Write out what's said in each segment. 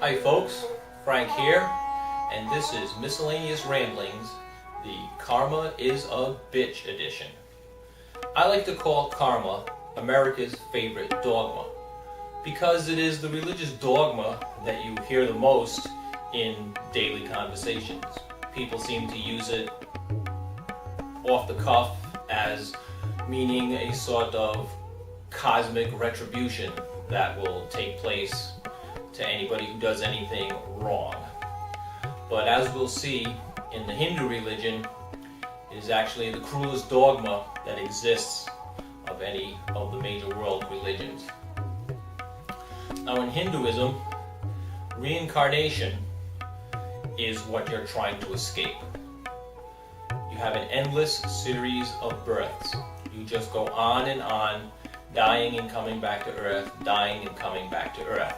Hi folks, Frank here, and this is Miscellaneous Ramblings, the Karma is a Bitch edition. I like to call karma America's favorite dogma, because it is the religious dogma that you hear the most in daily conversations. People seem to use it off the cuff as meaning a sort of cosmic retribution that will take place to anybody who does anything wrong. But as we'll see in the Hindu religion, it is actually the cruelest dogma that exists of any of the major world religions. Now in Hinduism, reincarnation is what you're trying to escape. You have an endless series of births. You just go on and on, dying and coming back to earth, dying and coming back to earth.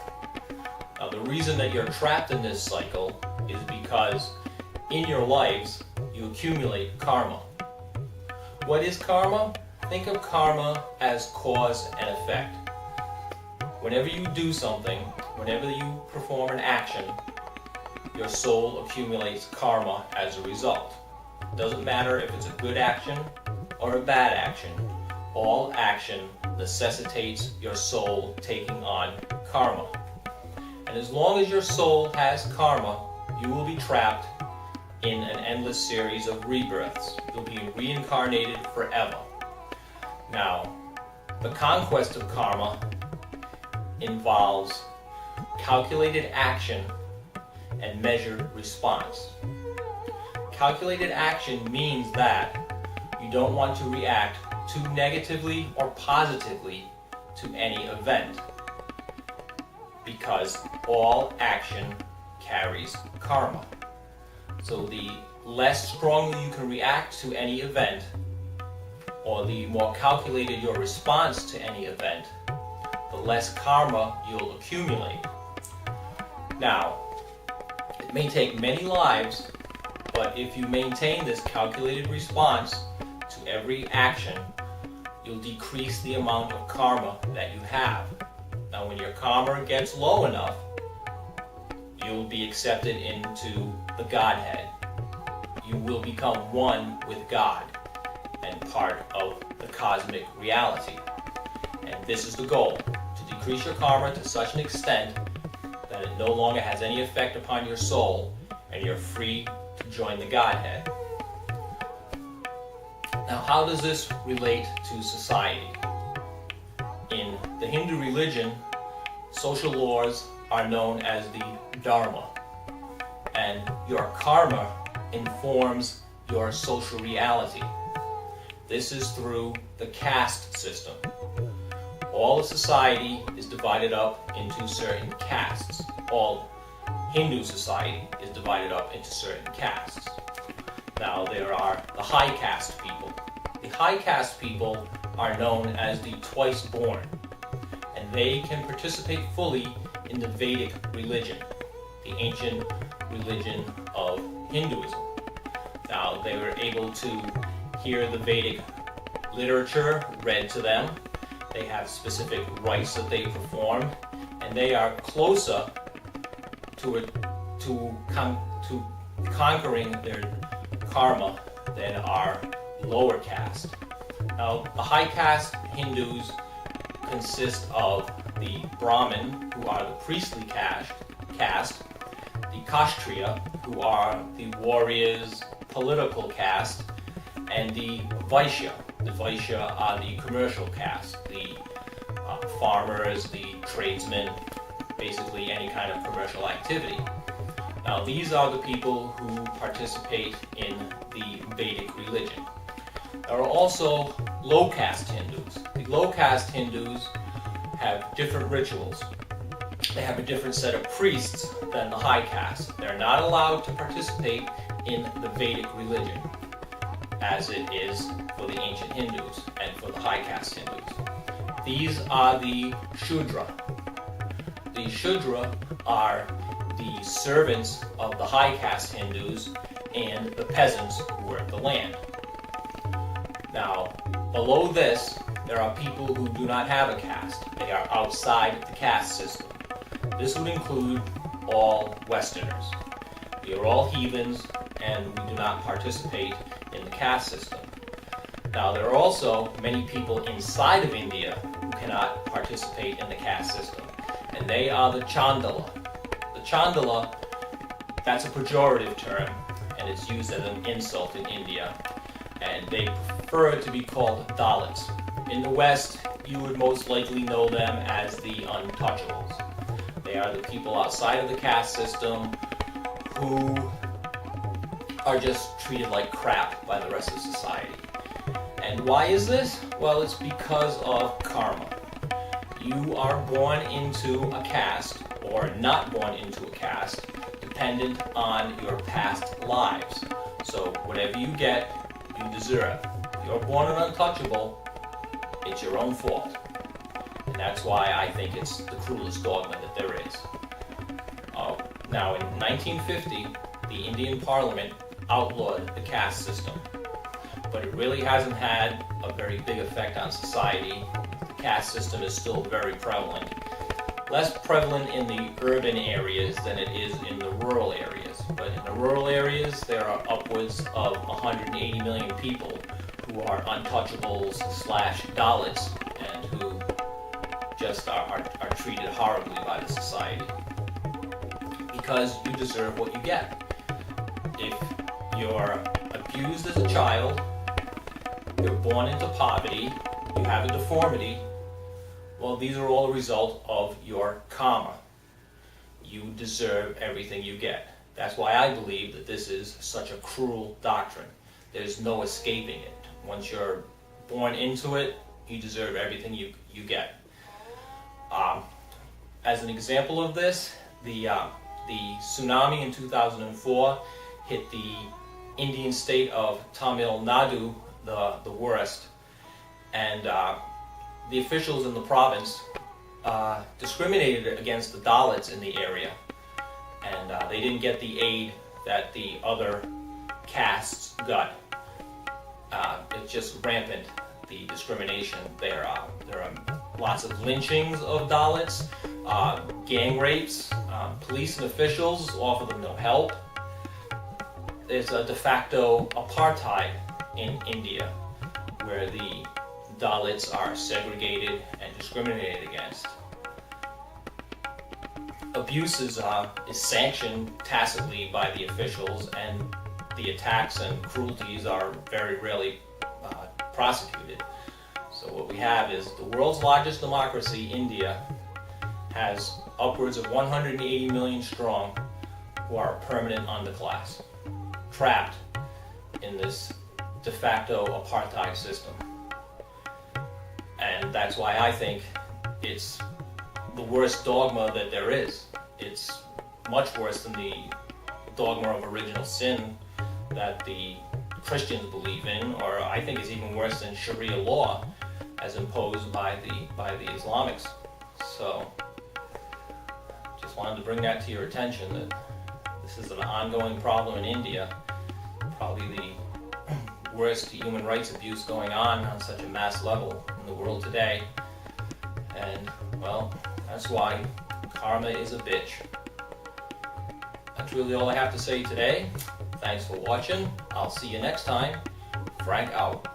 Now the reason that you're trapped in this cycle is because in your lives you accumulate karma. What is karma? Think of karma as cause and effect. Whenever you do something, whenever you perform an action, your soul accumulates karma as a result. It doesn't matter if it's a good action or a bad action. All action necessitates your soul taking on karma. And as long as your soul has karma, you will be trapped in an endless series of rebirths. You'll be reincarnated forever. Now, the conquest of karma involves calculated action and measured response. Calculated action means that you don't want to react too negatively or positively to any event, because all action carries karma. So the less strongly you can react to any event, or the more calculated your response to any event, the less karma you'll accumulate. Now, it may take many lives, but if you maintain this calculated response to every action, you'll decrease the amount of karma that you have. Now, when your karma gets low enough, you'll be accepted into the Godhead. You will become one with God and part of the cosmic reality. And this is the goal, to decrease your karma to such an extent that it no longer has any effect upon your soul and you're free to join the Godhead. Now, how does this relate to society? In the Hindu religion, social laws are known as the dharma, and your karma informs your social reality. This is through the caste system. All of society is divided up into certain castes. All Hindu society is divided up into certain castes. Now there are the high caste people. The high caste people are known as the twice born, and they can participate fully in the Vedic religion, the ancient religion of Hinduism. Now they were able to hear the Vedic literature read to them. They have specific rites that they perform, and they are closer to conquering their karma than our lower caste. Now, the high caste Hindus consist of the Brahmin, who are the priestly caste, the Kshatriya, who are the warriors, political caste, and the Vaishya. The Vaishya are the commercial caste, the farmers, the tradesmen, basically any kind of commercial activity. Now, these are the people who participate in the Vedic religion. There are also low caste Hindus. The low caste Hindus have different rituals. They have a different set of priests than the high caste. They're not allowed to participate in the Vedic religion, as it is for the ancient Hindus and for the high caste Hindus. These are the Shudra. The Shudra are the servants of the high caste Hindus and the peasants who work the land. Now, below this, there are people who do not have a caste. They are outside the caste system. This would include all Westerners. We are all heathens, and we do not participate in the caste system. Now, there are also many people inside of India who cannot participate in the caste system, and they are the Chandala. The Chandala, that's a pejorative term, and it's used as an insult in India, and they prefer to be called Dalits. In the West, you would most likely know them as the untouchables. They are the people outside of the caste system who are just treated like crap by the rest of society. And why is this? Well, it's because of karma. You are born into a caste, or not born into a caste, dependent on your past lives. So whatever you get, you deserve. If you're born an untouchable, it's your own fault. And that's why I think it's the cruelest dogma that there is. Now, in 1950, the Indian Parliament outlawed the caste system, but it really hasn't had a very big effect on society. The caste system is still very prevalent. Less prevalent in the urban areas than it is in the rural areas. But in the rural areas, there are upwards of 180 million people who are untouchables / Dalits, and who just are treated horribly by the society. Because you deserve what you get. If you're abused as a child, you're born into poverty, you have a deformity, well, these are all a result of your karma. You deserve everything you get. That's why I believe that this is such a cruel doctrine. There's no escaping it. Once you're born into it, you deserve everything you get. As an example of this, the tsunami in 2004 hit the Indian state of Tamil Nadu the worst, and the officials in the province discriminated against the Dalits in the area, and they didn't get the aid that the other castes got. It's just rampant, the discrimination. There are lots of lynchings of Dalits, gang rapes, police and officials offer them no help. There's a de facto apartheid in India, where the Dalits are segregated and discriminated against. Abuse is sanctioned tacitly by the officials, and the attacks and cruelties are very rarely prosecuted. So what we have is the world's largest democracy, India, has upwards of 180 million strong who are permanent underclass, trapped in this de facto apartheid system. And that's why I think it's the worst dogma that there is. It's much worse than the dogma of original sin that the Christians believe in, or I think it's even worse than Sharia law as imposed by the Islamics. So just wanted to bring that to your attention, that this is an ongoing problem in India, probably the worst human rights abuse going on such a mass level in the world today. And well, that's why karma is a bitch. That's really all I have to say today. Thanks for watching. I'll see you next time. Frank out.